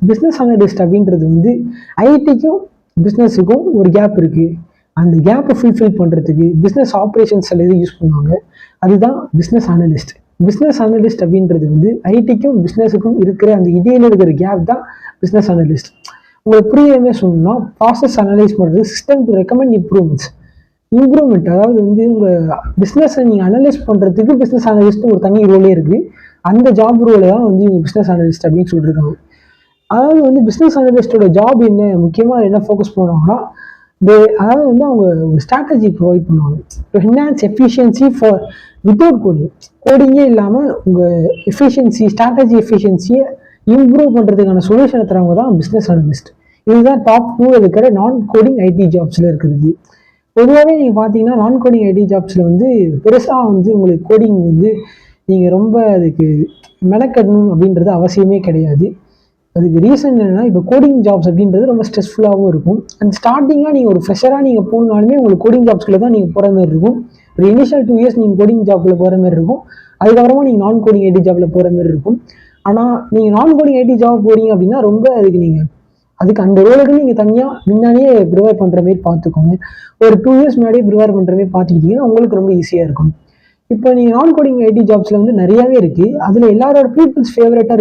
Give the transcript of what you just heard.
Business analyst அப்படின்றது வந்து ஐடிக்கும் பிஸ்னஸுக்கும் ஒரு கேப் இருக்குது. அந்த கேப்பை ஃபுல்ஃபில் பண்ணுறதுக்கு பிஸ்னஸ் ஆப்ரேஷன்ஸ் எல்லாம் யூஸ் பண்ணுவாங்க. அதுதான் பிஸ்னஸ் அனலிஸ்ட். பிஸ்னஸ் அனலிஸ்ட் அப்படின்றது வந்து ஐடிக்கும் பிஸ்னஸுக்கும் இருக்கிற அந்த இடையில இருக்கிற கேப் தான் பிஸ்னஸ் அனலிஸ்ட். உங்களுக்கு புரியவே சொல்லணும்னா ப்ராசஸ் அனலைஸ் பண்ணுறது, சிஸ்டம் டு ரெக்கமெண்ட் இம்ப்ரூவ்மெண்ட். அதாவது வந்து உங்கள் பிஸ்னஸை நீங்கள் அனலைஸ் பண்ணுறதுக்கு பிஸ்னஸ் அனலிஸ்ட் ஒரு தனி ரோலே இருக்குது. அந்த ஜாப் ரோலை தான் வந்து இவங்க பிஸ்னஸ் அனலிஸ்ட் அப்படின்னு சொல்லியிருக்காங்க. அதாவது வந்து பிஸ்னஸ் அனலிஸ்டோட ஜாப் என்ன, முக்கியமாக என்ன ஃபோக்கஸ் பண்ணுவாங்கன்னா, அதாவது வந்து அவங்க ஒரு ஸ்ட்ராட்டஜி ப்ரொவைட் பண்ணுவாங்க. இப்போ என்ஹான்ஸ் எஃபிஷியன்சி ஃபார் வித்தவுட் கோடிங்கே இல்லாமல் உங்கள் ஸ்ட்ராட்டஜி எஃபிஷியன்சியை இம்ப்ரூவ் பண்ணுறதுக்கான சொல்யூஷனை தரவங்க தான் பிஸ்னஸ் அனலிஸ்ட். இதுதான் டாப் 2 இருக்கிற நான் கோடிங் ஐடி ஜாப்ஸில் இருக்கிறது. பொதுவாகவே நீங்கள் பார்த்தீங்கன்னா நான் கோடிங் ஐடி ஜாப்ஸில் வந்து பெருசாக வந்து உங்களுக்கு கோடிங் வந்து நீங்கள் ரொம்ப அதுக்கு மெனக்கடணும் அப்படின்றது அவசியமே கிடையாது. அதுக்கு ரீசன் என்னென்னா, இப்போ கோடிங் ஜாப்ஸ் அப்படின்றது ரொம்ப ஸ்ட்ரெஸ்ஃபுல்லாகவும் இருக்கும். அண்ட் ஸ்டார்டிங்காக நீங்கள் ஒரு ஃப்ரெஷராக நீங்கள் போகணுனாலுமே உங்களுக்கு கோடிங் ஜாப்ஸ்குள்ளே தான் நீங்கள் போகிற மாதிரி இருக்கும். ஒரு இனிஷியல் 2 இயர்ஸ் நீங்கள் கோடிங் ஜாப்பில் போகிற மாதிரி இருக்கும். அதுக்கப்புறமா நீங்கள் நான் கோடிங் ஐடி ஜாப்பில் போகிற மாதிரி இருக்கும். ஆனால் நீங்கள் நான் கோடிங் ஐடி ஜாப் போகிறீங்க அப்படின்னா ரொம்ப அதுக்கு அந்த ரோலுக்கு நீங்கள் தனியாக முன்னாடியே ப்ரிப்பேர் பண்ணுற மாதிரி பார்த்துக்கோங்க. ஒரு 2 இயர்ஸ் முன்னாடியே ப்ரிப்பேர் பண்ணுற மாதிரி பார்த்துக்கிட்டிங்கன்னா உங்களுக்கு ரொம்ப ஈஸியாக இருக்கும். இப்போ நீங்கள் நான் கோடிங் ஐடி ஜாப்ஸில் வந்து நிறையாவே இருக்குது. அதில் எல்லாரோட பீப்புள்ஸ் ஃபேவரட்டாக